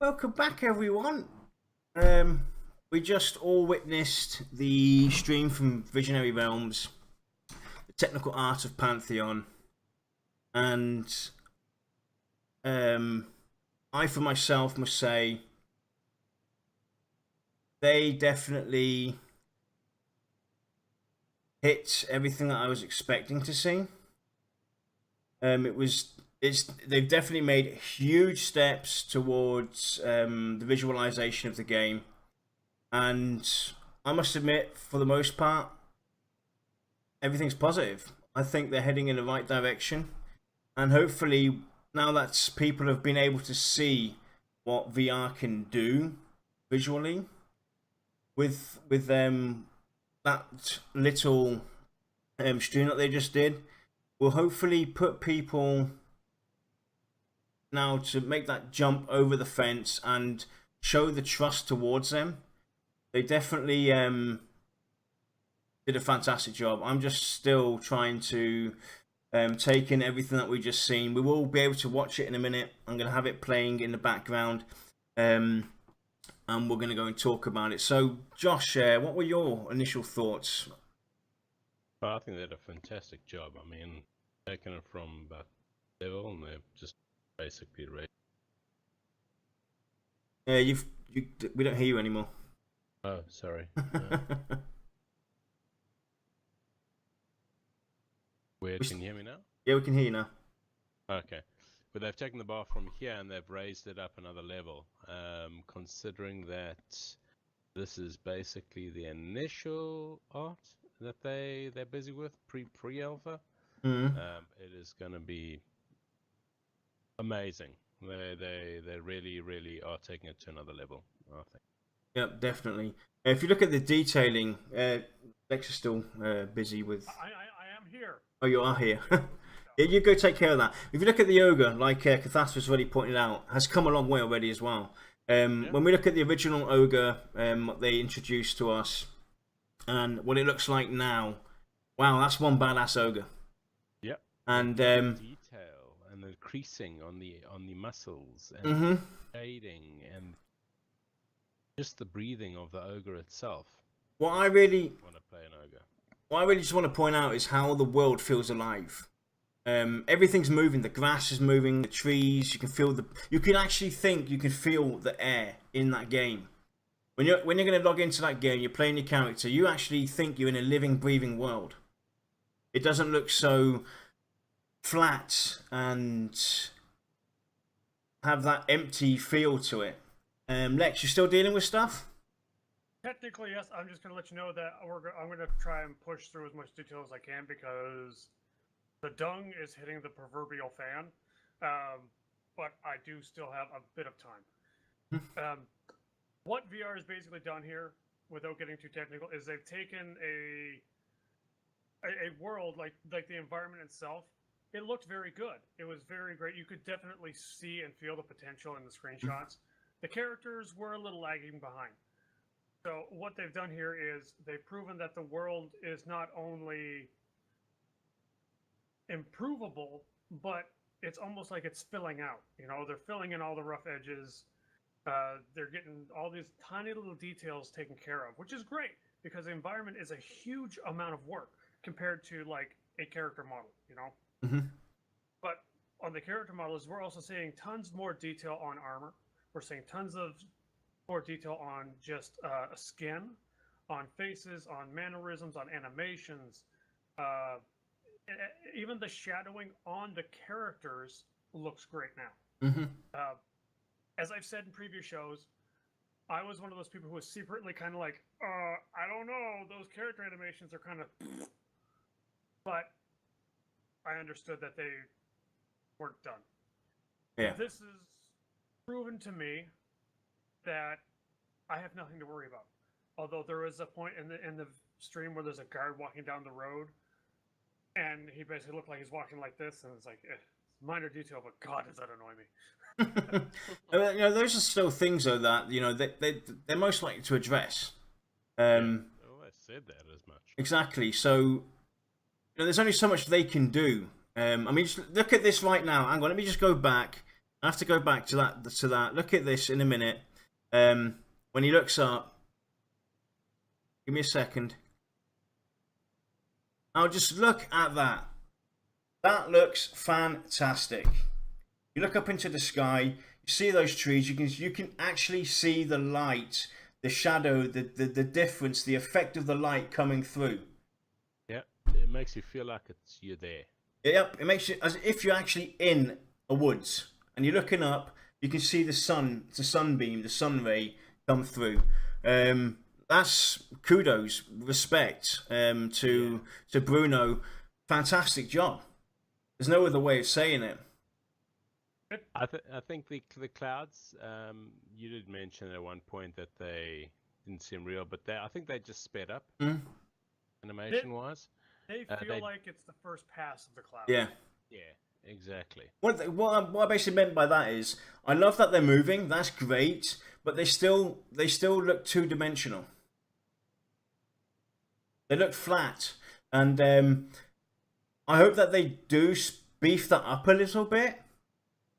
Welcome back, everyone. We just all witnessed the stream from Visionary Realms, the technical art of Pantheon, and I, for myself, must say they definitely hit everything that I was expecting to see. They've definitely made huge steps towards the visualization of the game, and I must admit, for the most part, everything's positive. I think they're heading in the right direction, and hopefully, now that people have been able to see what VR can do visually, with that little stream that they just did, will hopefully put people now to make that jump over the fence and show the trust towards them. They definitely did a fantastic job. I'm just still trying to take in everything that we just seen. We will be able to watch it in a minute. I'm going to have it playing in the background, and we're going to go and talk about it. So, Josh, what were your initial thoughts? Well, I think they did a fantastic job. I mean, taking it from about level, and they've just basically raised. Yeah, we don't hear you anymore. Oh, sorry. Weird. Can you hear me now? Yeah, we can hear you now. Okay. But they've taken the bar from here and they've raised it up another level. Considering that this is basically the initial art that they're busy with pre-alpha, it is going to be amazing. They really are taking it to another level, I think. Yep, definitely. If you look at the detailing, Lex is still busy with. I am here. Oh, you are here. Yeah, you go take care of that. If you look at the ogre, like Cathastra's already pointed out, has come a long way already as well. When we look at the original ogre, what they introduced to us, and what it looks like now, wow, that's one badass ogre. Yep. And detail and the creasing on the muscles and shading and just the breathing of the ogre itself. What I really want to play an ogre. What I really just want to point out is how the world feels alive. Everything's moving. The grass is moving. The trees. You can feel you can actually think. You can feel the air in that game. When you're going to log into that game, you're playing your character. You actually think you're in a living, breathing world. It doesn't look so flat and have that empty feel to it. Lex, you still dealing with stuff? Technically, yes. I'm just going to let you know that I'm going to try and push through as much detail as I can because the dung is hitting the proverbial fan. But I do still have a bit of time. What VR has basically done here, without getting too technical, is they've taken a world like the environment itself. It looked very good. It was very great. You could definitely see and feel the potential in the screenshots. The characters were a little lagging behind. So what they've done here is they've proven that the world is not only improvable, but it's almost like it's filling out. You know, they're filling in all the rough edges. They're getting all these tiny little details taken care of, which is great because the environment is a huge amount of work compared to like a character model, you know? But on the character models, we're also seeing tons more detail on armor. We're seeing tons of more detail on just a skin, on faces, on mannerisms, on animations. Even the shadowing on the characters looks great now. As I've said in previous shows, I was one of those people who was secretly kind of like, I don't know, those character animations are kind of... But I understood that they weren't done. Yeah. This is proven to me that I have nothing to worry about. Although there is a point in the stream where there's a guard walking down the road, and he basically looked like he's walking like this, and it's like minor detail, but God, does that annoy me. You know, those are still things though that they're most likely to address. I said that as much. Exactly. So you know, there's only so much they can do. I mean, just look at this right now. Hang on, let me just go back I have to go back to that. Look at this in a minute. When he looks up, give me a second. Now just look at that. That looks fantastic. You look up into the sky, you see those trees. You can actually see the light, the shadow, the difference, the effect of the light coming through. Yeah, it makes you feel like you're there. Yep, it makes you as if you're actually in a woods and you're looking up. You can see the sunbeam, the sun ray come through. That's kudos, respect to Bruno. Fantastic job. There's no other way of saying it. I think the clouds. You did mention at one point that they didn't seem real, but I think they just sped up animation wise. They feel like it's the first pass of the clouds. Yeah. Yeah, exactly. What I basically meant by that is, I love that they're moving. That's great, but they still look two-dimensional. They look flat, and I hope that they do beef that up a little bit.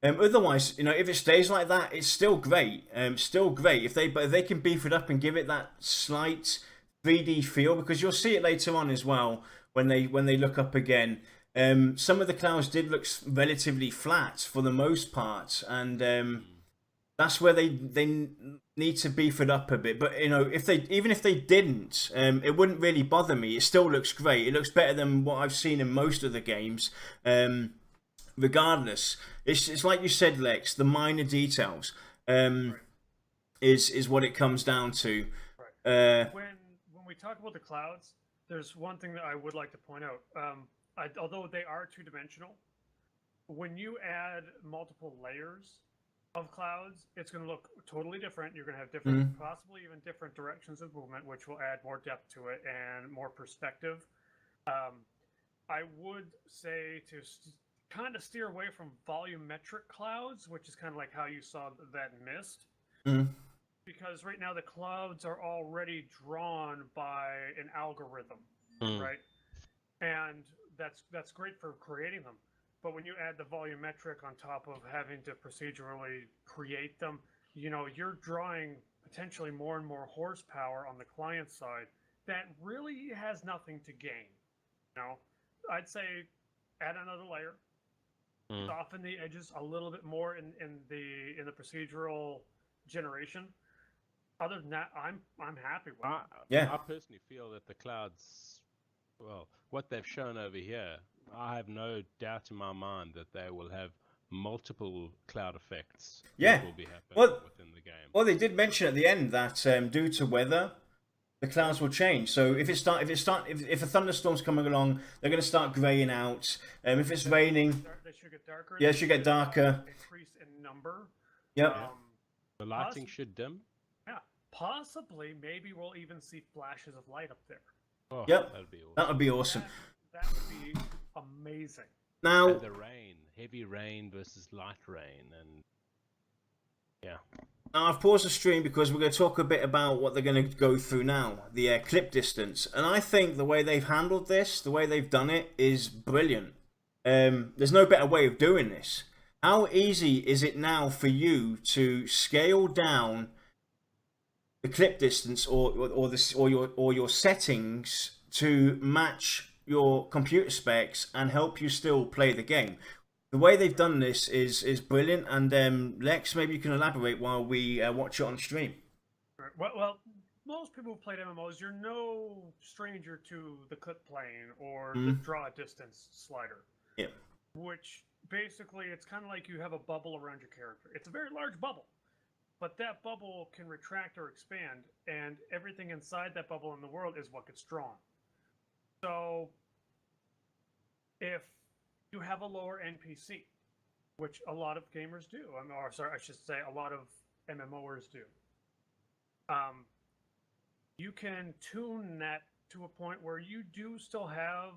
Otherwise, if it stays like that, it's still great. Still great if they can beef it up and give it that slight 3D feel, because you'll see it later on as well when they look up again. Some of the clouds did look relatively flat for the most part, and that's where they need to beef it up a bit. But even if they didn't, it wouldn't really bother me. It still looks great. It looks better than what I've seen in most of the games. Regardless, it's like you said, Lex. The minor details is what it comes down to. Right. When we talk about the clouds, there's one thing that I would like to point out. Although they are two-dimensional, when you add multiple layers of clouds, it's going to look totally different. You're going to have different, possibly even different directions of movement, which will add more depth to it and more perspective. I would say to kind of steer away from volumetric clouds, which is kind of like how you saw that mist. Because right now the clouds are already drawn by an algorithm, right? And that's great for creating them. But when you add the volumetric on top of having to procedurally create them, you're drawing potentially more and more horsepower on the client side that really has nothing to gain. I'd say add another layer, soften the edges a little bit more in the procedural generation. Other than that, I'm happy with it. I personally feel that the clouds, well, what they've shown over here, I have no doubt in my mind that they will have multiple cloud effects that will be happening within the game. Well, they did mention at the end that due to weather, the clouds will change. So if a thunderstorm's coming along, they're going to start graying out. If it's raining, they should get darker. Yeah, it should get darker. Increase in number. Yep. The lighting should dim. Yeah, possibly. Maybe we'll even see flashes of light up there. Oh, yep, that'd be awesome. That would be awesome. That would be amazing. Now, and the rain, heavy rain versus light rain, and yeah. Now I've paused the stream because we're going to talk a bit about what they're going to go through now, the clip distance. And I think the way they've handled this, the way they've done it, is brilliant. There's no better way of doing this. How easy is it now for you to scale down the clip distance or your settings to match your computer specs and help you still play the game? The way they've done this is brilliant, and Lex, maybe you can elaborate while we watch it on stream. Well, most people who played MMOs, you're no stranger to the clip plane or the draw distance slider. Yeah. Which basically, it's kind of like you have a bubble around your character. It's a very large bubble, but that bubble can retract or expand, and everything inside that bubble in the world is what gets drawn. So, if you have a lower NPC, which a lot of gamers do, or sorry, I should say a lot of MMOers do, you can tune that to a point where you do still have,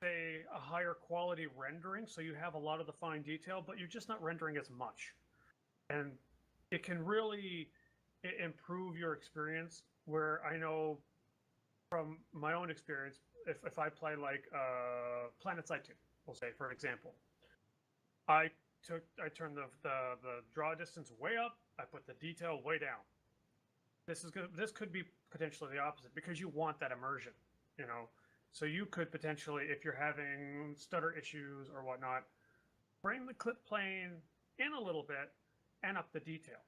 say, a higher quality rendering, so you have a lot of the fine detail, but you're just not rendering as much. And it can really improve your experience, where I know from my own experience, if I play like PlanetSide 2, we'll say, for example, I turned the draw distance way up. I put the detail way down. This is good. This could be potentially the opposite because you want that immersion, you know. So you could potentially, if you're having stutter issues or whatnot, bring the clip plane in a little bit and up the detail.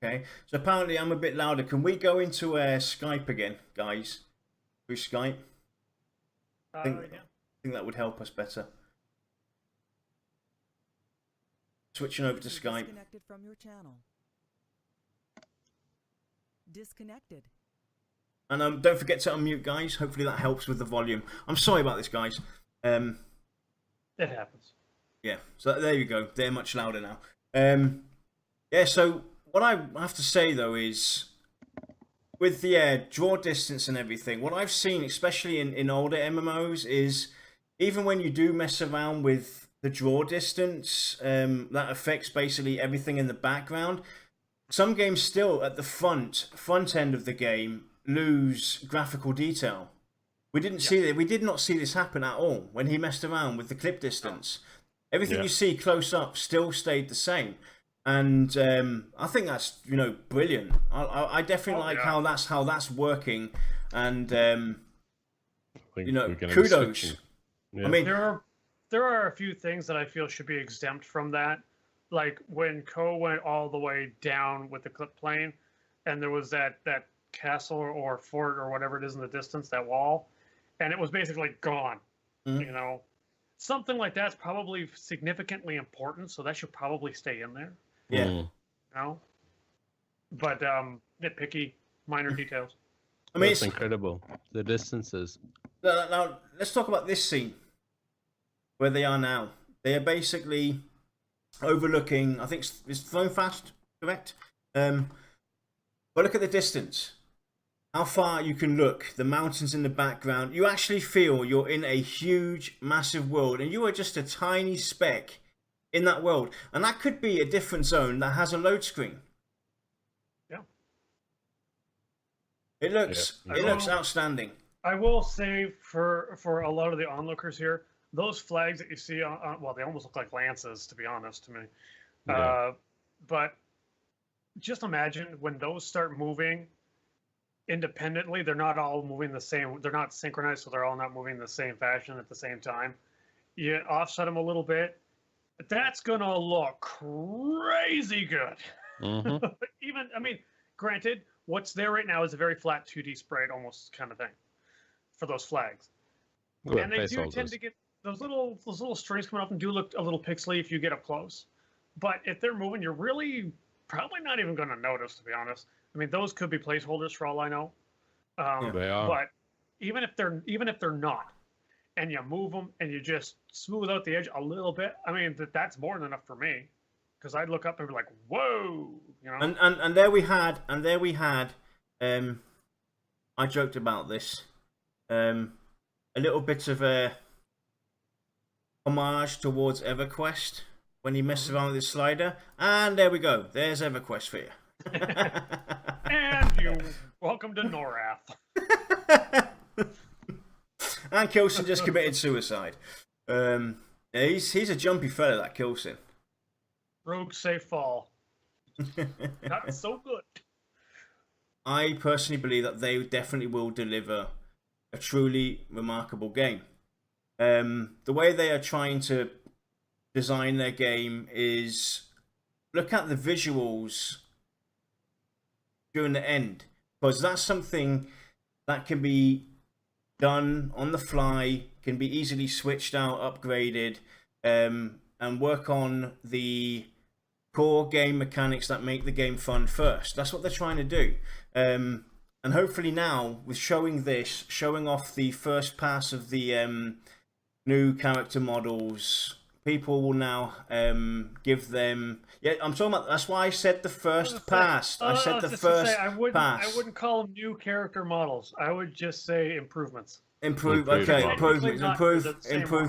Okay, so apparently I'm a bit louder. Can we go into Skype again, guys? Through Skype? I think that would help us better. Switching over to Skype. Disconnected from your channel. Disconnected. And don't forget to unmute, guys. Hopefully that helps with the volume. I'm sorry about this, guys. It happens. Yeah, so there you go. They're much louder now. Yeah, so what I have to say, though, is with the draw distance and everything, what I've seen, especially in older MMOs, is even when you do mess around with the draw distance, that affects basically everything in the background. Some games still, at the front end of the game, lose graphical detail. We didn't see that. We did not see this happen at all when he messed around with the clip distance. Everything you see close up still stayed the same. And I think that's, you know, brilliant. I definitely like how that's working, and you know, kudos. Yeah. I mean, there are a few things that I feel should be exempt from that, like when Ko went all the way down with the clip plane, and there was that castle or fort or whatever it is in the distance, that wall, and it was basically gone. You know, something like that's probably significantly important, so that should probably stay in there. Yeah. You know? But nitpicky, minor details. I mean, it's incredible. The distances. Now, let's talk about this scene where they are now. They are basically overlooking, I think it's Thrown Fast, correct? But look at the distance. How far you can look, the mountains in the background. You actually feel you're in a huge, massive world, and you are just a tiny speck in that world. And that could be a different zone that has a load screen. Yeah. It looks outstanding. I will say for a lot of the onlookers here, those flags that you see on well, they almost look like lances, to be honest to me. Yeah. But just imagine when those start moving independently, they're not all moving the same. They're not synchronized, so they're all not moving the same fashion at the same time. You offset them a little bit. That's gonna look crazy good. Even, I mean, granted, what's there right now is a very flat 2D sprite, almost kind of thing, for those flags. Good, and they do tend to get those little strings coming up and do look a little pixely if you get up close. But if they're moving, you're really probably not even going to notice, to be honest. I mean, those could be placeholders for all I know. They are. But even if they're not, and you move them and you just smooth out the edge a little bit, I mean, that's more than enough for me, because I'd look up and be like, "Whoa!" You know. And there we had, I joked about this, a little bit of a homage towards EverQuest when he messed around with his slider, and there we go. There's EverQuest for you. And you welcome to Norath. And Kilson just committed suicide. He's a jumpy fella, that Kilson. Rogue safe fall. Not so good. I personally believe that they definitely will deliver a truly remarkable game. The way they are trying to design their game is look at the visuals during the end, because that's something that can be done on the fly, can be easily switched out, upgraded, and work on the core game mechanics that make the game fun first. That's what they're trying to do. And hopefully now, with showing off the first pass of the new character models, people will now give them... Yeah, I'm talking about... That's why I said the first pass. I said the first pass. I wouldn't call them new character models. I would just say improvements. Improved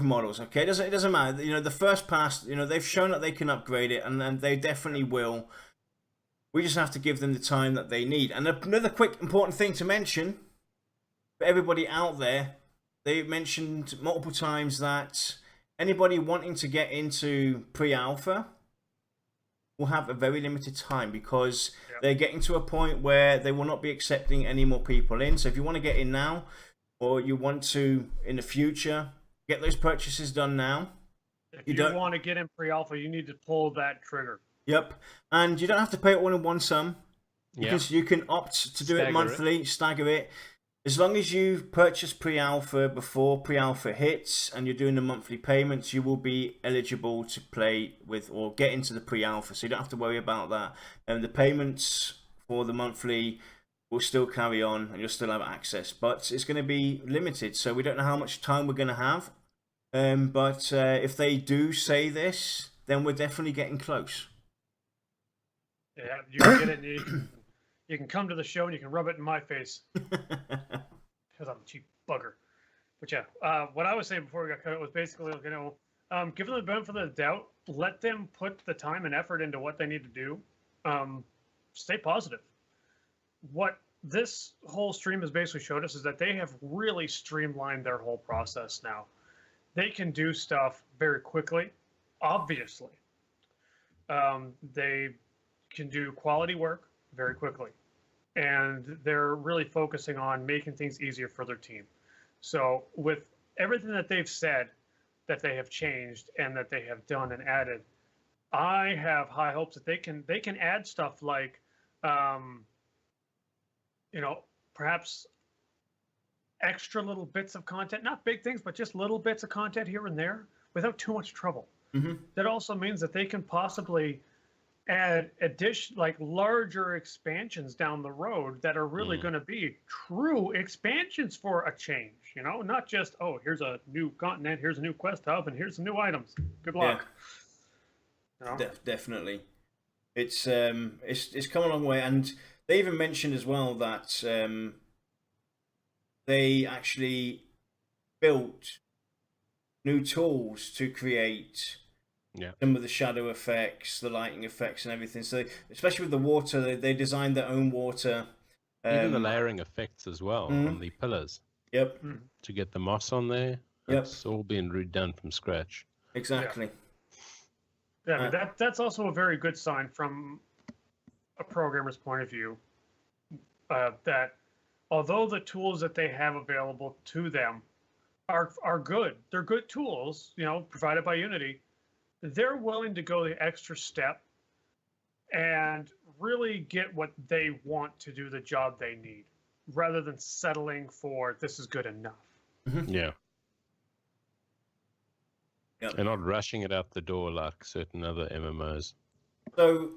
models. Okay, it doesn't matter. You know, the first pass, you know, they've shown that they can upgrade it, and they definitely will. We just have to give them the time that they need. And another quick important thing to mention for everybody out there, they mentioned multiple times that anybody wanting to get into pre-alpha will have a very limited time because they're getting to a point where they will not be accepting any more people in. So if you want to get in now, or you want to in the future, get those purchases done now. If you want to get in pre-alpha, you need to pull that trigger. Yep, and you don't have to pay it all in one sum. Because you can opt to do it monthly, stagger it. As long as you purchase pre-alpha before pre-alpha hits and you're doing the monthly payments, you will be eligible to play with or get into the pre-alpha. So you don't have to worry about that. And the payments for the monthly will still carry on and you'll still have access. But it's going to be limited. So we don't know how much time we're going to have. But if they do say this, then we're definitely getting close. Yeah, you can get it. You can come to the show and you can rub it in my face. Because I'm a cheap bugger. But yeah, what I was saying before we got cut was basically, give them the benefit of the doubt. Let them put the time and effort into what they need to do. Stay positive. What this whole stream has basically showed us is that they have really streamlined their whole process now. They can do stuff very quickly, obviously. They can do quality work very quickly. And they're really focusing on making things easier for their team. So with everything that they've said that they have changed and that they have done and added, I have high hopes that they can add stuff like, perhaps extra little bits of content, not big things, but just little bits of content here and there without too much trouble. Mm-hmm. That also means that they can possibly add larger expansions down the road that are really going to be true expansions for a change, not just, oh, here's a new continent, here's a new quest hub, and here's some new items. Good luck. Yeah. Definitely. It's come a long way, and they even mentioned as well that they actually built new tools to create some of the shadow effects, the lighting effects, and everything. So, especially with the water, they designed their own water. Even the layering effects as well on the pillars. Yep. To get the moss on there. It's all been redone from scratch. Exactly. Yeah, that's also a very good sign from a programmer's point of view. That although the tools that they have available to them are good, they're good tools, provided by Unity. They're willing to go the extra step and really get what they want to do the job they need, rather than settling for this is good enough. Yeah. And not rushing it out the door like certain other MMOs. So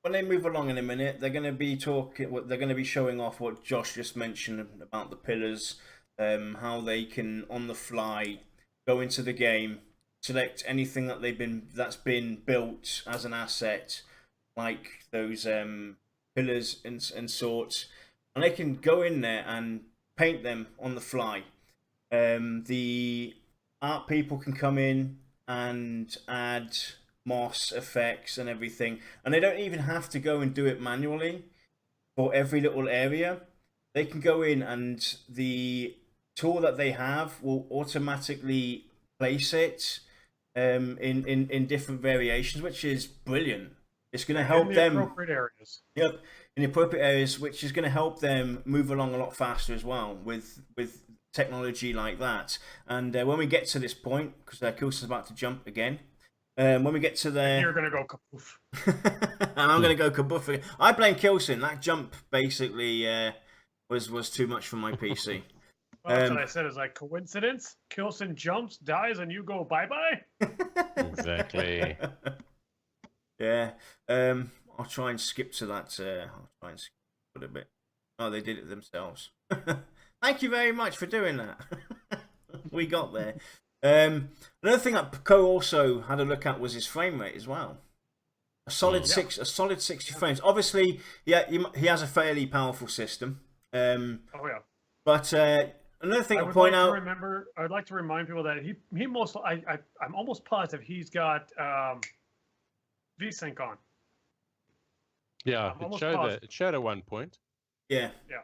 when they move along in a minute, they're going to be they're going to be showing off what Josh just mentioned about the pillars, how they can on the fly go into the game, select anything that's been built as an asset, like those pillars and sorts, and they can go in there and paint them on the fly. The art people can come in and add moss effects and everything, and they don't even have to go and do it manually for every little area. They can go in and the tool that they have will automatically place it in different variations, which is brilliant. It's going to help them in the appropriate areas. Yep, in the appropriate areas, which is going to help them move along a lot faster as well with technology like that. And when we get to this point, because Kilson's about to jump again, when we get to there, you're going to go kaboof. and I'm going to go kaboof again. I blame Kilson. That jump basically was too much for my PC. Well, that's what I said. Is like coincidence. Kilson jumps, dies, and you go bye-bye. Exactly. Yeah. I'll try and skip to that. I'll try and skip a bit. Oh, they did it themselves. Thank you very much for doing that. We got there. Another thing that Poe also had a look at was his frame rate as well. A solid 60 frames. Obviously, he has a fairly powerful system. But another thing to point out. I'd like to remind people that I'm almost positive he's got VSync on. Yeah, it showed at one point. Yeah. Yeah.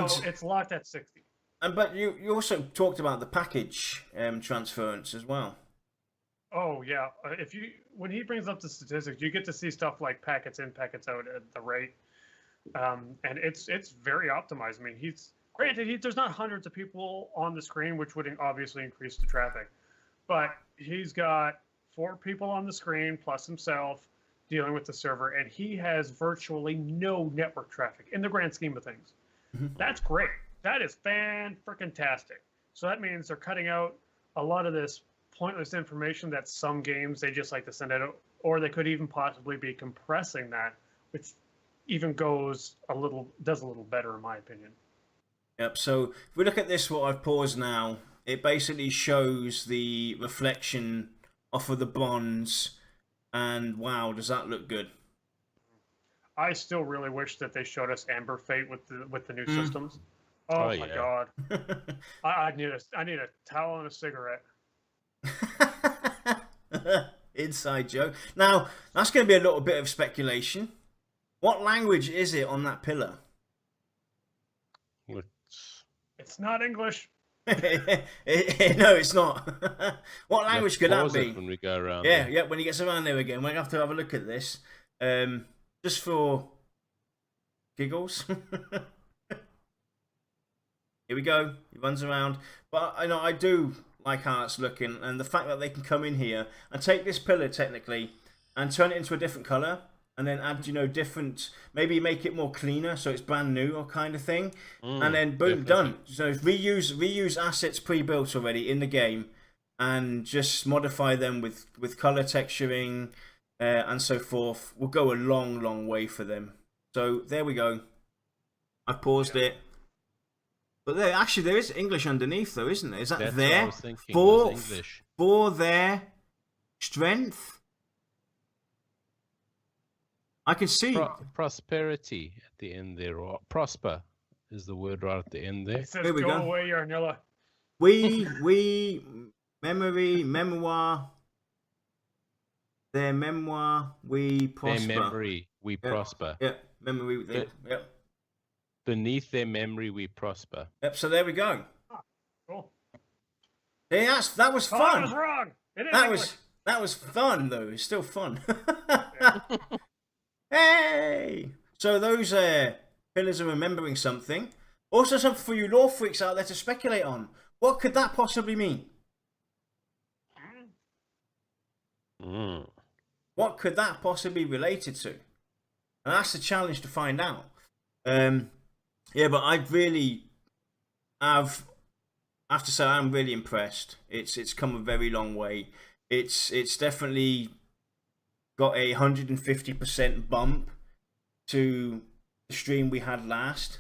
So it's locked at 60. but you also talked about the package transference as well. Oh yeah, when he brings up the statistics, you get to see stuff like packets in, packets out at the rate, and it's very optimized. I mean, there's not hundreds of people on the screen, which would obviously increase the traffic, but he's got 4 people on the screen plus himself dealing with the server, and he has virtually no network traffic in the grand scheme of things. That's great. That is fan-freaking-tastic. So that means they're cutting out a lot of this pointless information that some games they just like to send out, or they could even possibly be compressing that, which even does a little better in my opinion. Yep. So if we look at this, what I've paused now, it basically shows the reflection off of the bronze, and wow, does that look good? I still really wish that they showed us Amber Fate with the new systems. Oh my yeah. god! I need a towel and a cigarette. Inside joke. Now, that's going to be a little bit of speculation. What language is it on that pillar? It's not English. No, it's not. What language could that be? When we go around Yeah, when he gets around there again, we're going to have a look at this. Just for giggles. Here we go. He runs around. But I do like how it's looking, and the fact that they can come in here and take this pillar technically and turn it into a different color, and then add different, maybe make it more cleaner so it's brand new or kind of thing, and then boom, done. So reuse assets pre-built already in the game and just modify them with color texturing and so forth will go a long way for them. So there we go. I paused it. But there is English underneath, though, isn't there? Is that That's there? what I was thinking, was English. For their strength? I can see. Prosperity at the end there, or prosper is the word right at the end there. It says, Here we go go. away, Yarnilla. Memoir. Their memoir, we prosper. Their memory, we prosper. Yeah, memory. Yep. Beneath their memory, we prosper. Yep. So there we go. Cool. Yeah, that was Oh, I fun. was wrong. It is That was fun though. It's still fun. Yeah. Hey! So those pillars are remembering something. Also something for you lore freaks out there to speculate on. What could that possibly mean? What could that possibly be related to? And that's the challenge to find out. Yeah, but I really have to say I'm really impressed. It's come a very long way. It's definitely got a 150% bump to the stream we had last.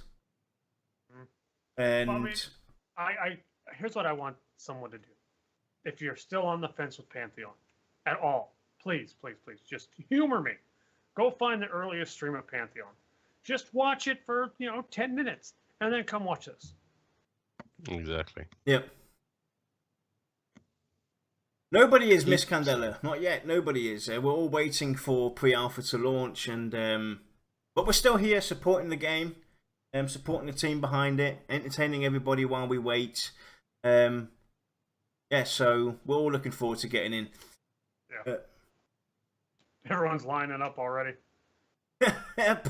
And Well, I mean, here's what I want someone to do. If you're still on the fence with Pantheon at all, please, just humor me. Go find the earliest stream of Pantheon. Just watch it for 10 minutes, and then come watch this. Exactly. Yep. Nobody is Miss Candela, not yet. Nobody is. We're all waiting for pre-alpha to launch, and but we're still here supporting the game, supporting the team behind it, entertaining everybody while we wait. Yeah, so we're all looking forward to getting in. Yeah. Everyone's lining up already. Yep.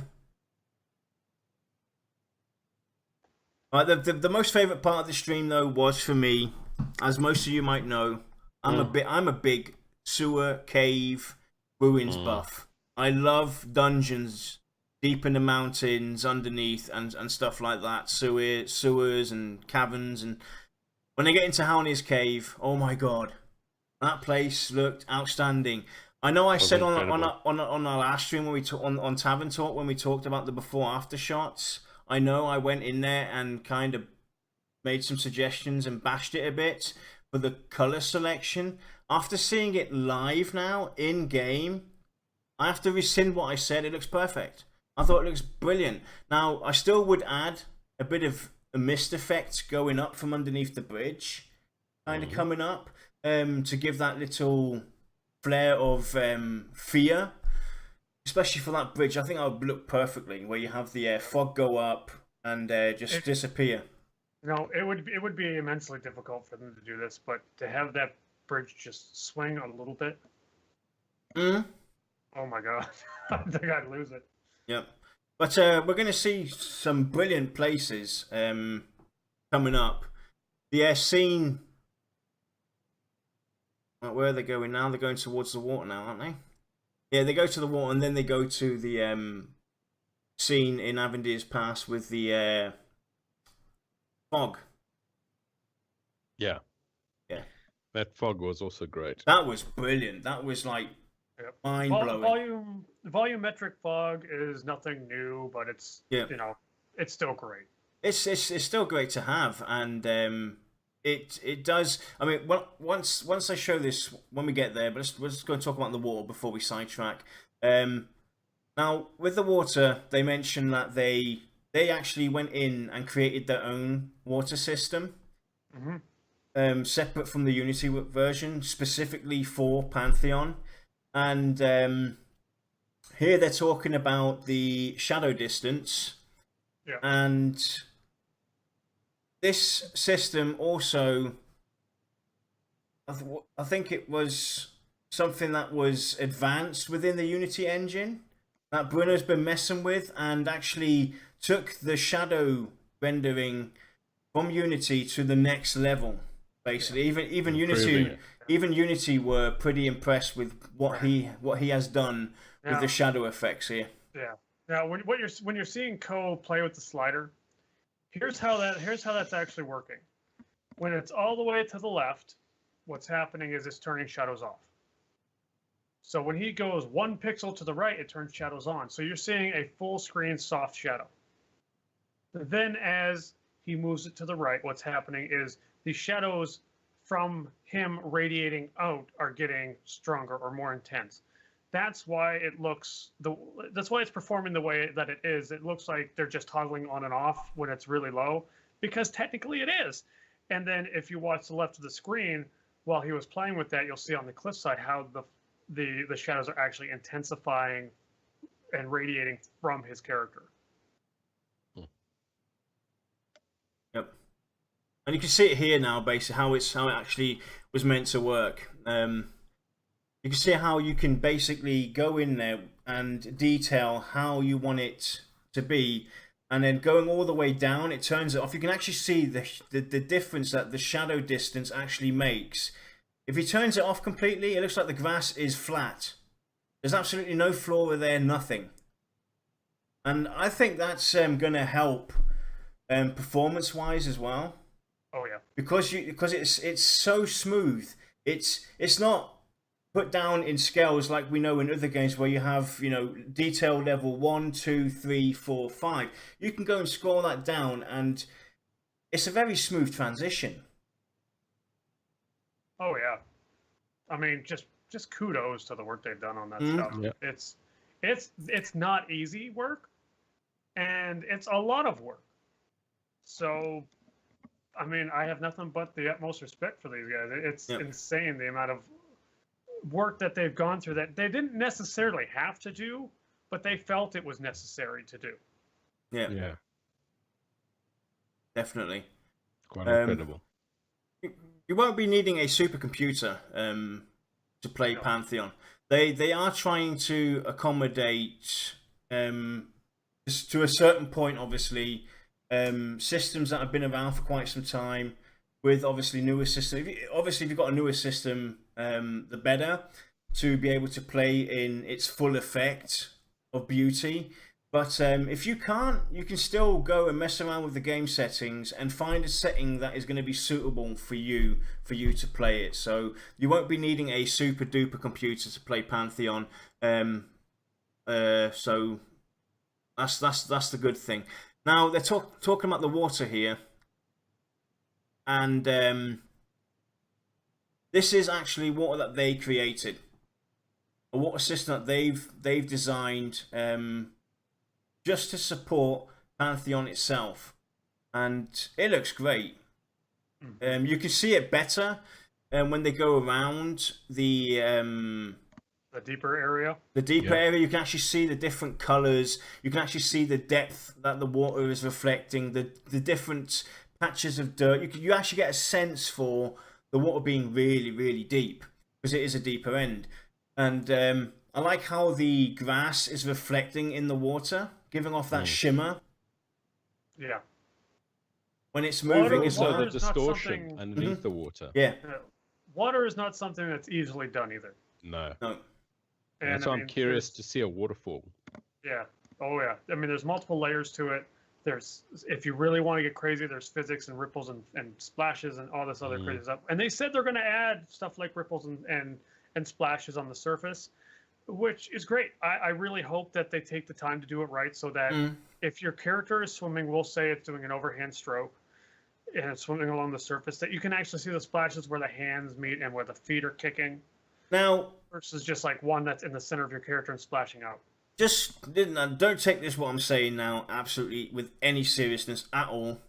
Right, the most favourite part of the stream though was for me, as most of you might know, I'm a big sewer, cave, ruins buff. I love dungeons deep in the mountains, underneath, and stuff like that. Sewers and caverns, and when I get into Halnir's cave, oh my god, that place looked outstanding. I know I said on our last stream when we on Tavern Talk when we talked about the before after shots. I know I went in there and kind of made some suggestions and bashed it a bit for the color selection. After seeing it live now in game, I have to rescind what I said. It looks perfect. I thought it looks brilliant. Now I still would add a bit of a mist effect going up from underneath the bridge, kind of coming up, to give that little flare of fear. Especially for that bridge, I think that would look perfectly, where you have the fog go up and just disappear. No, it would be immensely difficult for them to do this, but to have that bridge just swing a little bit, Mm. oh my god, I think I'd lose it. Yep. But we're going to see some brilliant places coming up. The scene. Where are they going now? They're going towards the water now, aren't they? Yeah, they go to the water and then they go to the scene in Avendir's Pass with the fog. Yeah. Yeah. That fog was also great. That was brilliant. That was like Yep. mind blowing. Volumetric fog is nothing new, but it's it's still great. It's still great to have, and it does. I mean, once I show this when we get there, but we're just going to talk about the water before we sidetrack. Now with the water, they mentioned that they actually went in and created their own water system, separate from the Unity version, specifically for Pantheon, and here they're talking about the shadow distance, and this system also, I think it was something that was advanced within the Unity engine that Bruno's been messing with, and actually took the shadow rendering from Unity to the next level. Basically, even Unity were pretty impressed with what he has done with the shadow effects here. Yeah. Now, when you're seeing Ko play with the slider, here's how that's actually working. When it's all the way to the left, what's happening is it's turning shadows off. So when he goes 1 pixel to the right, it turns shadows on. So you're seeing a full screen soft shadow. Then as he moves it to the right, what's happening is the shadows from him radiating out are getting stronger or more intense. That's why it looks that's why it's performing the way that it is. It looks like they're just toggling on and off when it's really low, because technically it is. And then if you watch the left of the screen while he was playing with that, you'll see on the cliffside how the shadows are actually intensifying and radiating from his character. Yep. And you can see it here now, basically how it actually was meant to work. You can see how you can basically go in there and detail how you want it to be, and then going all the way down, it turns it off. You can actually see the difference that the shadow distance actually makes. If he turns it off completely, it looks like the grass is flat. There's absolutely no flora there, nothing. And I think that's going to help performance-wise as well. Oh yeah. Because it's so smooth. It's not put down in scales like we know in other games where you have, detail level 1, 2, 3, 4, 5. You can go and scroll that down, and it's a very smooth transition. Oh yeah. I mean, just kudos to the work they've done on that stuff. Yeah. It's not easy work, and it's a lot of work. So, I mean, I have nothing but the utmost respect for these guys. It's insane the amount of work that they've gone through that they didn't necessarily have to do, but they felt it was necessary to do. Yeah. Definitely. Quite incredible. You won't be needing a supercomputer to play Pantheon. They are trying to accommodate, to a certain point, obviously, systems that have been around for quite some time, with obviously newer systems. Obviously, if you've got a newer system, the better, to be able to play in its full effect of beauty. But if you can't, you can still go and mess around with the game settings and find a setting that is going to be suitable for you to play it. So you won't be needing a super duper computer to play Pantheon. So that's the good thing. Now they're talking about the water here, and this is actually water that they created, a water system that they've designed just to support Pantheon itself, and it looks great. You can see it better when they go around the deeper area. The deeper area, you can actually see the different colors. You can actually see the depth that the water is reflecting, the different patches of dirt. You actually get a sense for the water being really, really deep, because it is a deeper end. And I like how the grass is reflecting in the water, giving off that shimmer. Yeah. When it's moving as well. Also the Water's not distortion something- underneath the water. Yeah. Water is not something that's easily done either. No. No. And that's why I'm curious to see a waterfall. Yeah. Oh yeah. I mean, there's multiple layers to it. There's, if you really want to get crazy, there's physics and ripples and splashes and all this other crazy stuff. And they said they're going to add stuff like ripples and splashes on the surface, which is great. I really hope that they take the time to do it right, so that if your character is swimming, we'll say it's doing an overhand stroke and it's swimming along the surface, that you can actually see the splashes where the hands meet and where the feet are kicking. Now, versus just like one that's in the center of your character and splashing out. Don't take this, what I'm saying now, absolutely with any seriousness at all.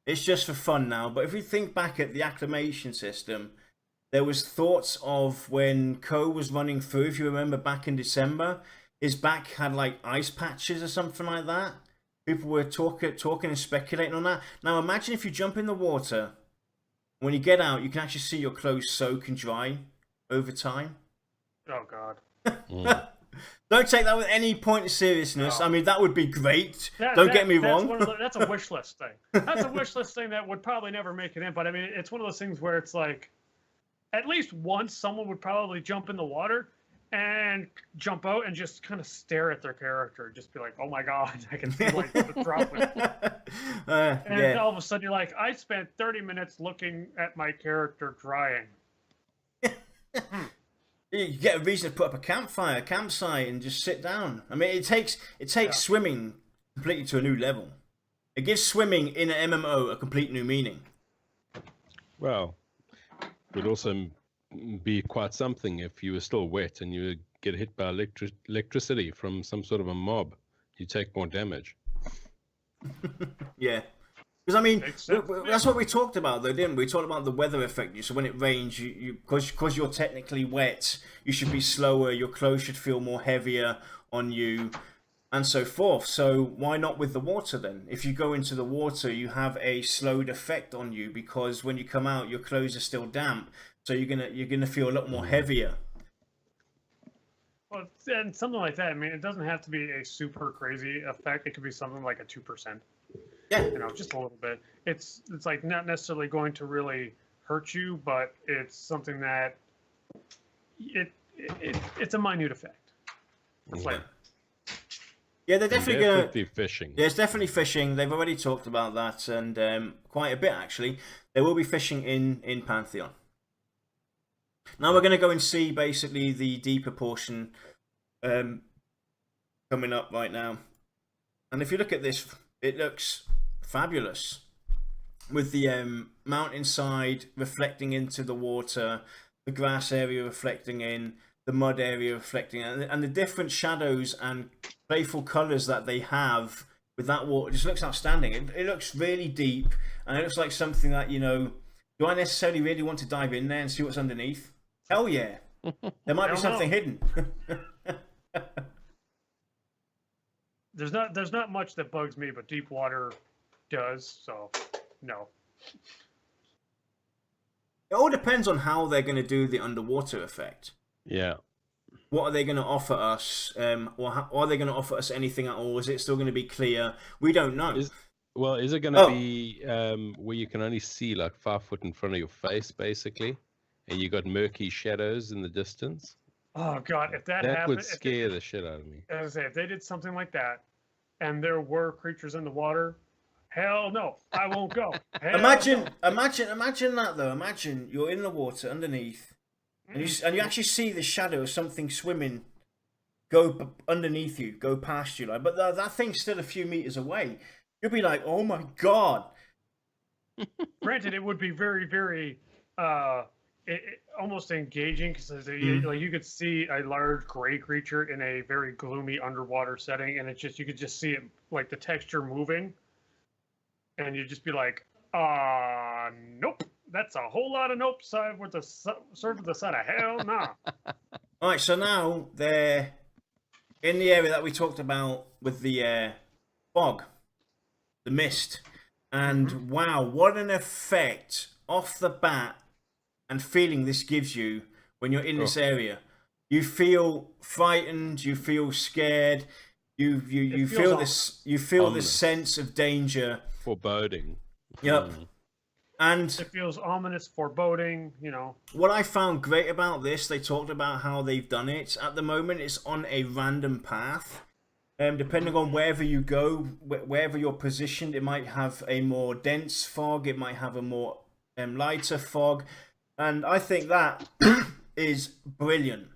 It's just for fun now. But if we think back at the acclimation system, there was thoughts of when Ko was running through, if you remember back in December, his back had like ice patches or something like that. People were talking and speculating on that. Now imagine if you jump in the water, when you get out, you can actually see your clothes soak and dry over time. Oh God. Don't take that with any point of seriousness. No. I mean, that would be great. Don't get me wrong. That's a wish list thing. That's a wish list thing that would probably never make it in. But I mean, it's one of those things where it's like, at least once someone would probably jump in the water and jump out and just kind of stare at their character, just be like, "Oh my God, I can see like the dropping." And all of a sudden, you're like, "I spent 30 minutes looking at my character drying." You get a reason to put up a campsite, and just sit down. I mean, it takes swimming completely to a new level. It gives swimming in an MMO a complete new meaning. Well, it would also be quite something if you were still wet and you get hit by electricity from some sort of a mob. You take more damage. Yeah. Because I mean, that's what we talked about, though, didn't we? We talked about the weather effect. So when it rains, because you're technically wet, you should be slower. Your clothes should feel more heavier on you, and so forth. So why not with the water then? If you go into the water, you have a slowed effect on you, because when you come out, your clothes are still damp. So you're gonna feel a lot more heavier. Well, and something like that. I mean, it doesn't have to be a super crazy effect. It could be something like a 2%. Yeah, you know, just a little bit. It's like not necessarily going to really hurt you, but it's something that it's a minute effect. Yeah, they're definitely be fishing. Yeah, it's definitely fishing. They've already talked about that, and quite a bit actually. There will be fishing in Pantheon. Now we're going to go and see basically the deeper portion coming up right now. And if you look at this, it looks fabulous, with the mountainside reflecting into the water, the grass area reflecting in, the mud area reflecting in, and the different shadows and playful colours that they have with that water just looks outstanding. It looks really deep, and it looks like something that, you know, do I necessarily really want to dive in there and see what's underneath? Hell yeah. There might be something hidden. There's not much that bugs me, but deep water does, so no. It all depends on how they're going to do the underwater effect. Yeah. What are they going to offer us? Or are they going to offer us anything at all? Is it still going to be clear? We don't know. Is it going to be where you can only see like 5 foot in front of your face, basically, and you got murky shadows in the distance? Oh God, if that happened, would scare the shit out of me. As I say, if they did something like that, and there were creatures in the water, hell no, I won't go. Imagine that though. Imagine you're in the water underneath, and you actually see the shadow of something swimming go underneath you, go past you, like. But that thing's still a few meters away. You'll be like, oh my God. Granted, it would be very, very almost engaging, because like you could see a large gray creature in a very gloomy underwater setting, and you could just see it, like the texture moving, and you'd just be like, nope, that's a whole lot of nope side with the served with the side of hell nah. All right, so now they're in the area that we talked about with the fog, the mist. And wow, what an effect off the bat and feeling this gives you when you're in this area. You feel frightened, you feel scared, you feel this, you feel this sense of danger, foreboding. Yep. And it feels ominous, foreboding, you know. What I found great about this, they talked about how they've done it. At the moment, it's on a random path. Depending on wherever you go, wherever you're positioned, it might have a more dense fog, it might have a more lighter fog. And I think that is brilliant.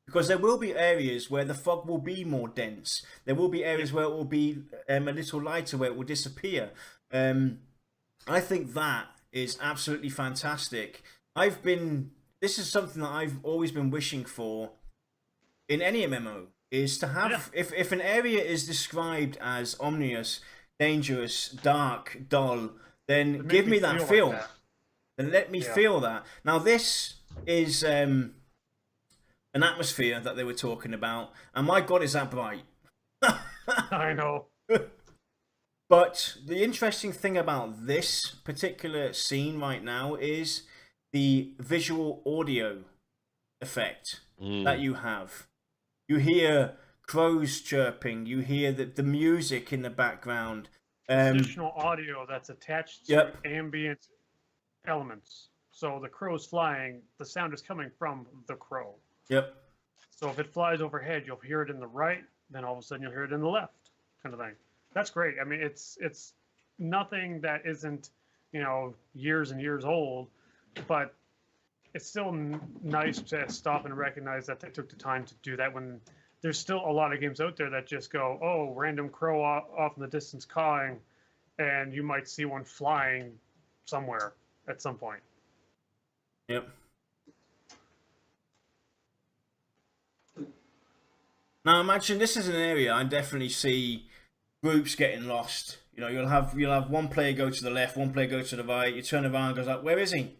Because there will be areas where the fog will be more dense. There will be areas where it will be a little lighter, where it will disappear. I think that is absolutely fantastic. This is something that I've always been wishing for in any MMO, is to have, if an area is described as ominous, dangerous, dark, dull, then give me that feel. Like that. Then let me feel that. Now this is an atmosphere that they were talking about, and my God, is that bright. I know. But the interesting thing about this particular scene right now is the visual audio effect that you have. You hear crows chirping, you hear the music in the background. Additional audio that's attached to ambient elements. So the crow's flying, the sound is coming from the crow. Yep. So if it flies overhead, you'll hear it in the right, then all of a sudden you'll hear it in the left, kind of thing. That's great. I mean, it's nothing that isn't, you know, years and years old, but it's still nice to stop and recognize that they took the time to do that when there's still a lot of games out there that just go, oh, random crow off in the distance cawing, and you might see one flying somewhere at some point. Yep. Now imagine this is an area I definitely see groups getting lost. You know, you'll have one player go to the left, one player go to the right. You turn around and goes like, where is he?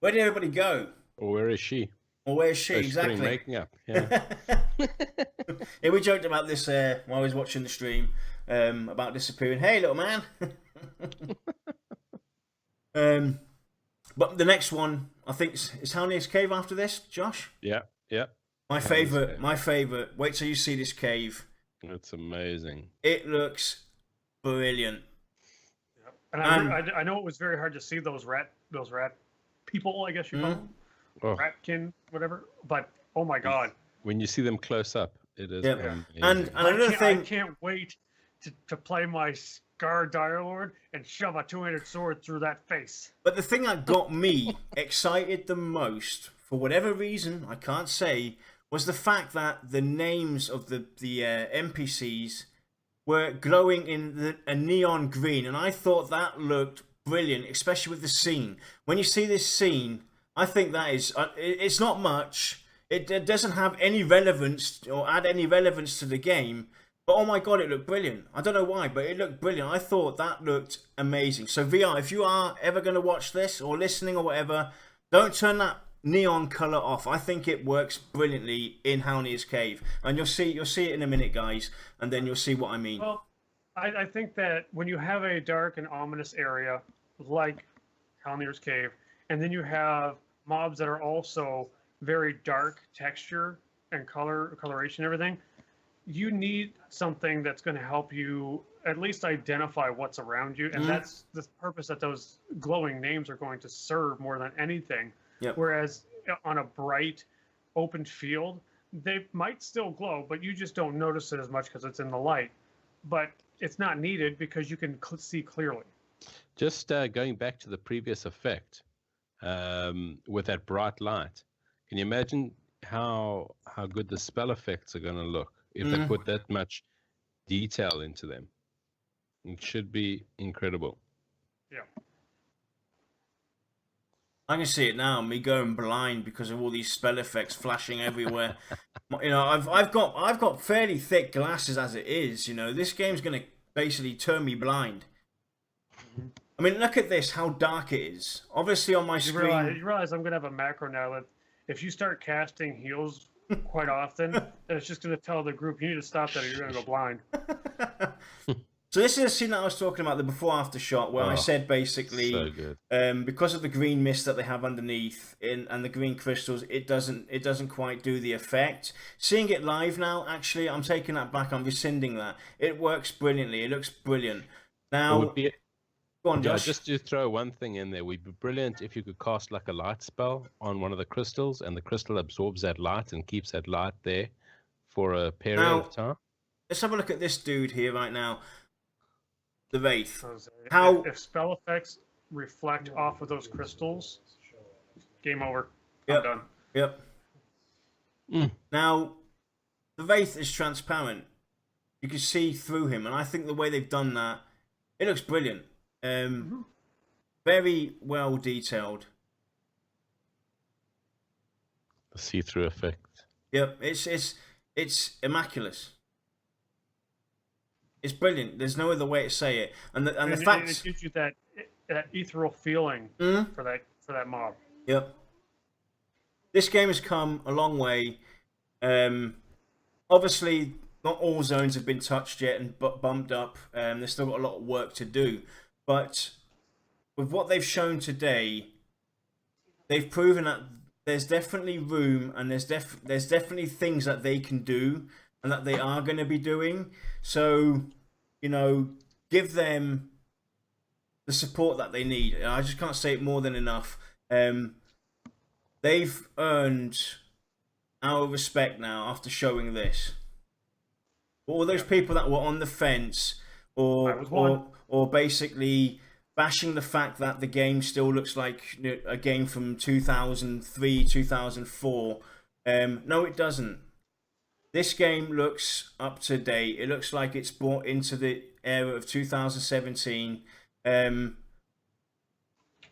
Where did everybody go? Or where is she? Or where is she? Exactly. Making up. Yeah. Yeah, we joked about this while I was watching the stream about disappearing. Hey, little man. But the next one, I think, is Hellnear's Cave after this, Josh? Yeah, yeah. My favorite. Wait till you see this cave. It's amazing. It looks brilliant. Yep. And I know it was very hard to see those rat people, I guess you call them. Ratkin, whatever. But oh my God. When you see them close up, it is amazing. And another thing, I can't wait to play my Scar Direlord and shove a two-handed sword through that face. But the thing that got me excited the most, for whatever reason I can't say, was the fact that the names of the NPCs were glowing in a neon green, and I thought that looked brilliant, especially with the scene. When you see this scene, I think that is it's not much. It doesn't have any relevance or add any relevance to the game. But oh my God, it looked brilliant. I don't know why, but it looked brilliant. I thought that looked amazing. So VR, if you are ever going to watch this or listening or whatever, don't turn that neon color off. I think it works brilliantly in Hellnear's Cave, and you'll see it in a minute, guys, and then you'll see what I mean. Well, I think that when you have a dark and ominous area like Hellnear's Cave, and then you have mobs that are also very dark texture and coloration, everything, you need something that's going to help you at least identify what's around you, and that's the purpose that those glowing names are going to serve more than anything. Yep. Whereas on a bright, open field, they might still glow, but you just don't notice it as much because it's in the light. But it's not needed because you can see clearly. Just going back to the previous effect with that bright light, can you imagine how good the spell effects are going to look if they put that much detail into them? It should be incredible. Yeah. I can see it now, me going blind because of all these spell effects flashing everywhere. You know, I've got fairly thick glasses as it is. You know, this game's gonna basically turn me blind. I mean, look at this, how dark it is. Obviously on my screen. You realize I'm gonna have a macro now that if you start casting heals quite often, then it's just gonna tell the group you need to stop that or you're gonna go blind. So this is a scene that I was talking about, the before-after shot, where I said basically, so good. because of the green mist that they have underneath and the green crystals, it doesn't quite do the effect. Seeing it live now, actually, I'm taking that back. I'm rescinding that. It works brilliantly. It looks brilliant. It Now, would be, go on, Josh. just to throw one thing in there, would be brilliant if you could cast like a light spell on one of the crystals, and the crystal absorbs that light and keeps that light there for a period of time. Let's have a look at this dude here right now. The Wraith. So How if spell effects reflect off of those crystals, game over. Yep. I'm done. Yep. Now, the Wraith is transparent. You can see through him, and I think the way they've done that, it looks brilliant. Very well detailed. The see-through effect. Yep, it's immaculate. It's brilliant. There's no other way to say it. And the fact it gives you that ethereal feeling for that mob. Yep. This game has come a long way. Obviously, not all zones have been touched yet and bumped up. They've still got a lot of work to do. But with what they've shown today, they've proven that there's definitely room and there's definitely things that they can do and that they are going to be doing. So, give them the support that they need. I just can't say it more than enough. They've earned our respect now after showing this. All those people that were on the fence or basically bashing the fact that the game still looks like a game from 2003, 2004. No, it doesn't. This game looks up to date. It looks like it's brought into the era of 2017.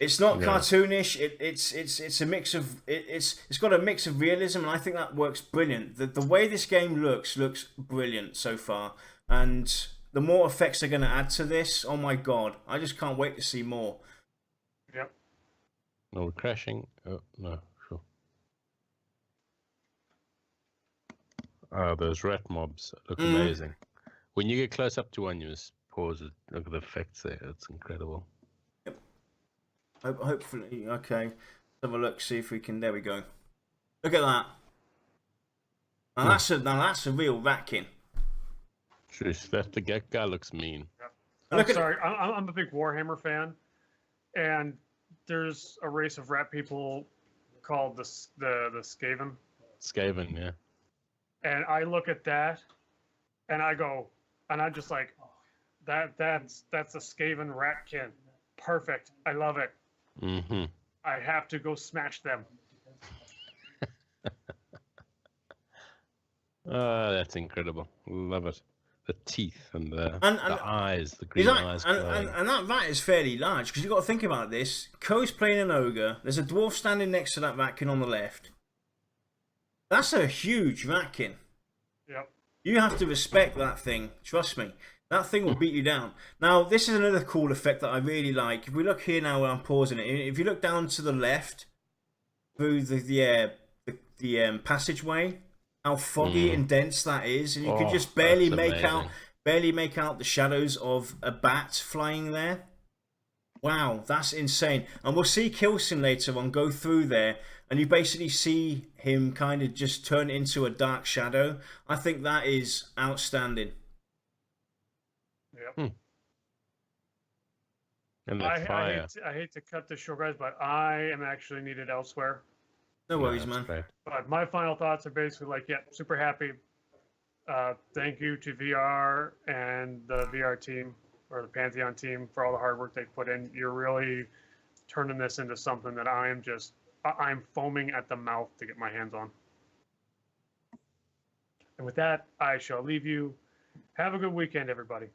It's not cartoonish. It's a mix of it's got a mix of realism, and I think that works brilliant. The way this game looks brilliant so far, and the more effects they're going to add to this, oh my god, I just can't wait to see more. Yep. No, we're crashing. Oh no, sure. Oh, those rat mobs look amazing. When you get close up to one, you just pause it. Look at the effects there. It's incredible. Hopefully, okay. Let's have a look, see if we can. There we go. Look at that. Now that's a real ratkin. Jeez, the guy looks mean. Yep. I'm sorry. I'm a big Warhammer fan, and there's a race of rat people called the Skaven. Skaven, yeah. And I look at that, and I go, and I'm just like, that's a Skaven ratkin. Perfect. I love it. Mm-hmm. I have to go smash them. Oh, that's incredible. Love it. The teeth and the eyes, the green eyes. And that rat is fairly large, because you've got to think about this. Ko's playing an ogre. There's a dwarf standing next to that ratkin on the left. That's a huge ratkin. Yep. You have to respect that thing. Trust me. That thing will beat you down. Now, this is another cool effect that I really like. If we look here now where I'm pausing it, if you look down to the left, through the passageway, how foggy and dense that is, and you can just barely make out the shadows of a bat flying there. Wow, that's insane. And we'll see Kilson later on go through there, and you basically see him kind of just turn into a dark shadow. I think that is outstanding. Yep. And the fire. I hate to cut this short, guys, but I am actually needed elsewhere. No worries, man. Great. But my final thoughts are basically like, yeah, super happy. Thank you to VR and the VR team or the Pantheon team for all the hard work they put in. You're really turning this into something that I'm foaming at the mouth to get my hands on. And with that, I shall leave you. Have a good weekend, everybody.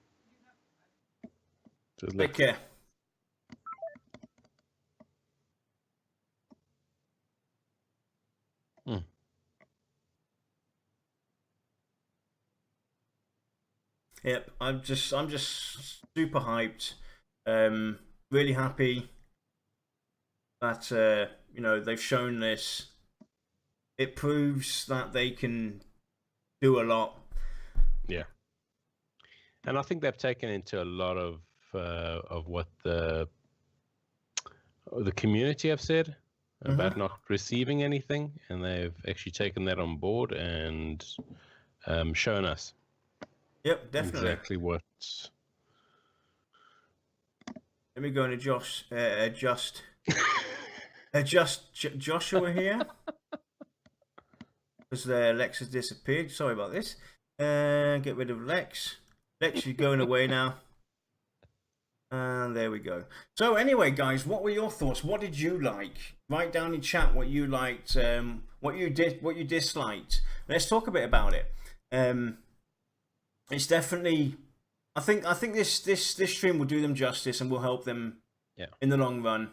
Take care. Yep, I'm just super hyped. Really happy that they've shown this. It proves that they can do a lot. Yeah. And I think they've taken into a lot of what the community have said about not receiving anything, and they've actually taken that on board and shown us Yep, definitely. exactly what. Let me go and adjust Joshua here, because Lex has disappeared. Sorry about this. Get rid of Lex. Lex, you're going away now. And there we go. So anyway, guys, what were your thoughts? What did you like? Write down in chat what you liked, what you disliked. Let's talk a bit about it. It's definitely, I think this stream will do them justice and will help them in the long run,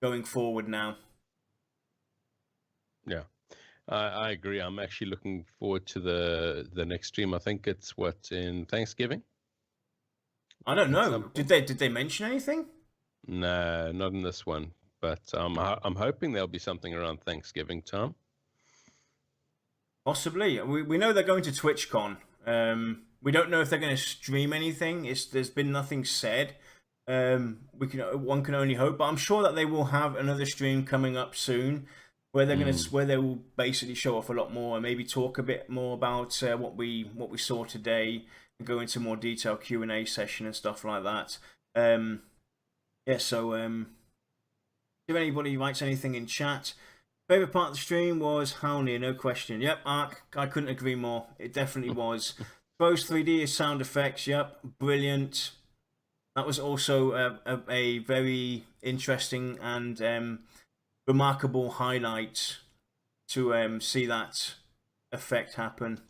going forward now. Yeah, I agree. I'm actually looking forward to the next stream. I think it's in Thanksgiving. I don't know. Did they mention anything? No, not in this one. But I'm hoping there'll be something around Thanksgiving time. Possibly. We know they're going to TwitchCon. We don't know if they're going to stream anything. There's been nothing said. One can only hope, but I'm sure that they will have another stream coming up soon, where where they will basically show off a lot more and maybe talk a bit more about what we saw today and go into more detailed Q&A session and stuff like that. So if anybody writes anything in chat. Favorite part of the stream was Howley, no question. Yep, Ark, I couldn't agree more. It definitely was. Those 3D sound effects, yep, brilliant. That was also a very interesting and remarkable highlight to see that effect happen.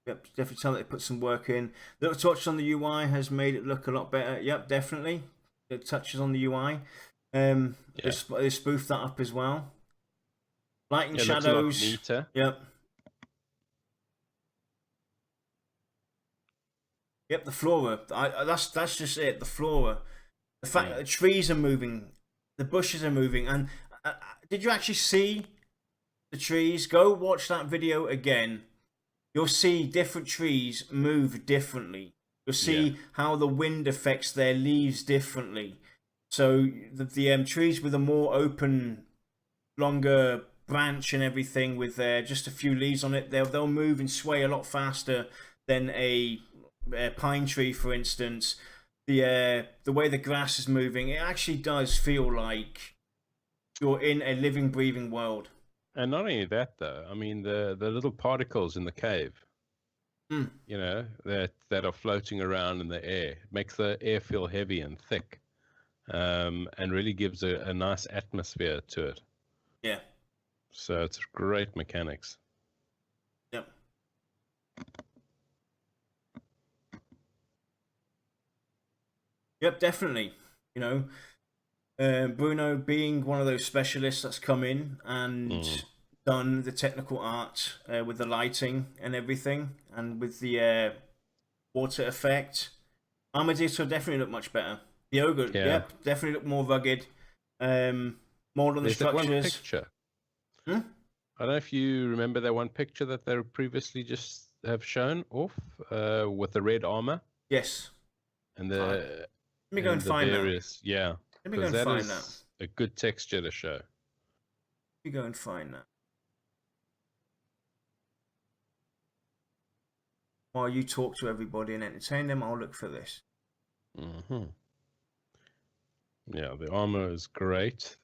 Yep, definitely tell that they put some work in. Little touch on the UI has made it look a lot better. Yep, definitely. The touches on the UI. They spoofed that up as well. Light and shadows. Looks a lot neater. Yep. Yep, the flora. That's just it. The flora. The fact that the trees are moving, the bushes are moving, and did you actually see the trees? Go watch that video again. You'll see different trees move differently. You'll see how the wind affects their leaves differently. So the trees with a more open, longer branch and everything, with just a few leaves on it, they'll move and sway a lot faster than a pine tree, for instance. The way the grass is moving, it actually does feel like you're in a living, breathing world. And not only that, though, I mean the little particles in the cave, you know, that are floating around in the air, it makes the air feel heavy and thick, and really gives a nice atmosphere to it. Yeah. So it's great mechanics. Yep. Yep, definitely. You know, Bruno being one of those specialists that's come in and done the technical art with the lighting and everything, and with the water effect. Armadillo definitely look much better. The ogre, yep, definitely look more rugged. More on the structures. One picture. I don't know if you remember that one picture that they previously just have shown off with the red armor. Yes. And the let me go and find various, that. Yeah. Let me go and find that. A good texture to show. Let me go and find that. While you talk to everybody and entertain them, I'll look for this. Yeah, the armor is great.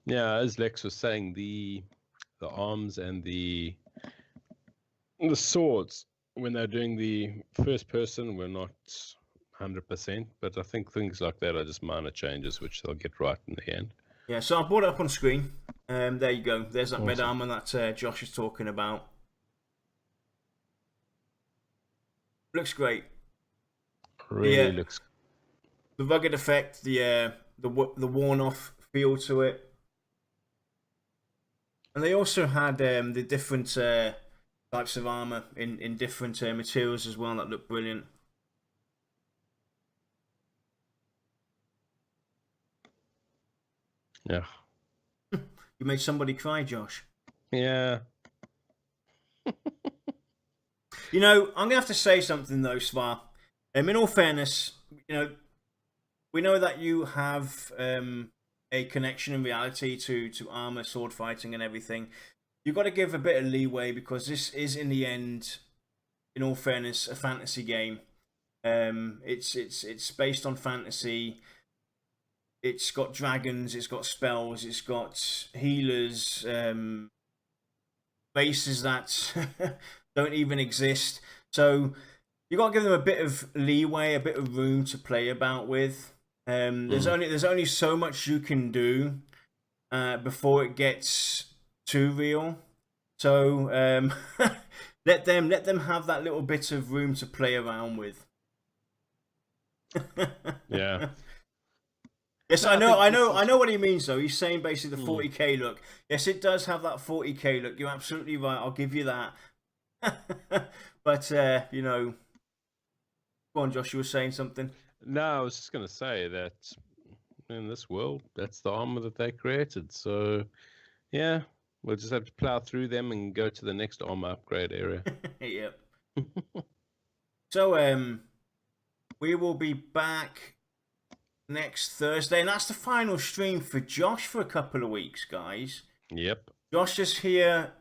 As Lex was saying, the arms and the swords, when they're doing the first person, were not 100%, but I think things like that are just minor changes, which they'll get right in the end. Yeah, so I brought it up on screen. There you go. There's that red armor that Josh is talking about. Looks great. Really looks. The rugged effect, the worn off feel to it, and they also had the different types of armor in different materials as well that look brilliant. Yeah. You made somebody cry, Josh. Yeah. You know, I'm gonna have to say something though, Svar. In all fairness, you know, we know that you have a connection in reality to armor, sword fighting, and everything. You've got to give a bit of leeway because this is, in the end, in all fairness, a fantasy game. It's based on fantasy. It's got dragons. It's got spells. It's got healers. Bases that don't even exist. So you got to give them a bit of leeway, a bit of room to play about with. There's only so much you can do before it gets too real. So let them have that little bit of room to play around with. Yeah. Yes, No, I I know what he means though. He's saying basically the 40k look. Yes, it does have that 40k look. You're absolutely right. I'll give you that. But you know, go on, Josh. You were saying something. No, I was just gonna say that in this world, that's the armor that they created. So, yeah, we'll just have to plow through them and go to the next armor upgrade area. Yep. So we will be back next Thursday, and that's the final stream for Josh for a couple of weeks, guys. Yep. Josh is here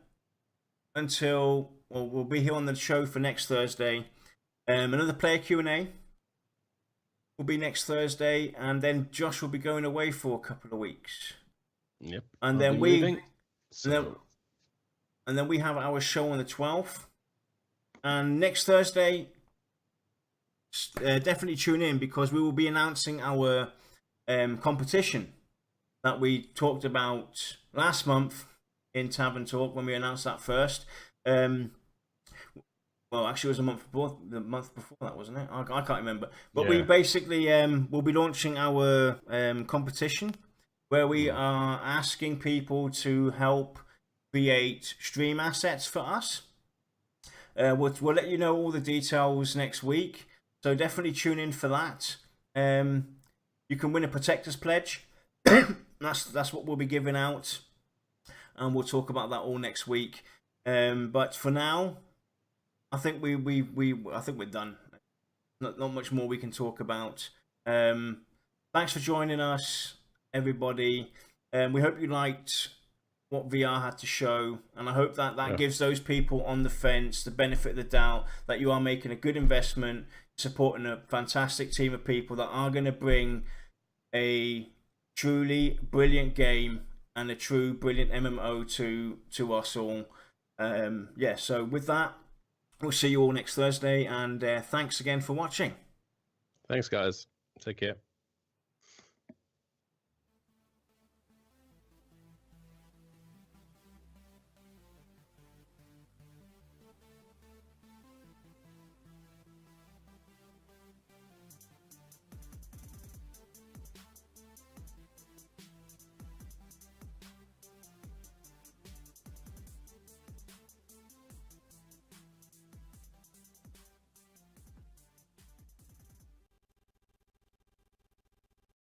until, well, we'll be here on the show for next Thursday. Another player Q&A will be next Thursday, and then Josh will be going away for a couple of weeks. Yep. And I'll then be moving, so... and then we have our show on the 12th. And next Thursday, definitely tune in because we will be announcing our competition that we talked about last month in Tavern Talk when we announced that first. Well, actually, it was the month before that, wasn't it? I can't remember. But we basically will be launching our competition where we are asking people to help create stream assets for us. We'll let you know all the details next week. So definitely tune in for that. You can win a Protector's Pledge. That's what we'll be giving out. And we'll talk about that all next week. But for now, I think I think we're done. Not much more we can talk about. Thanks for joining us, everybody. We hope you liked what VR had to show, and I hope that gives those people on the fence the benefit of the doubt that you are making a good investment, supporting a fantastic team of people that are going to bring a truly brilliant game and a true brilliant MMO to us all. So with that, we'll see you all next Thursday, and thanks again for watching. Thanks, guys. Take care.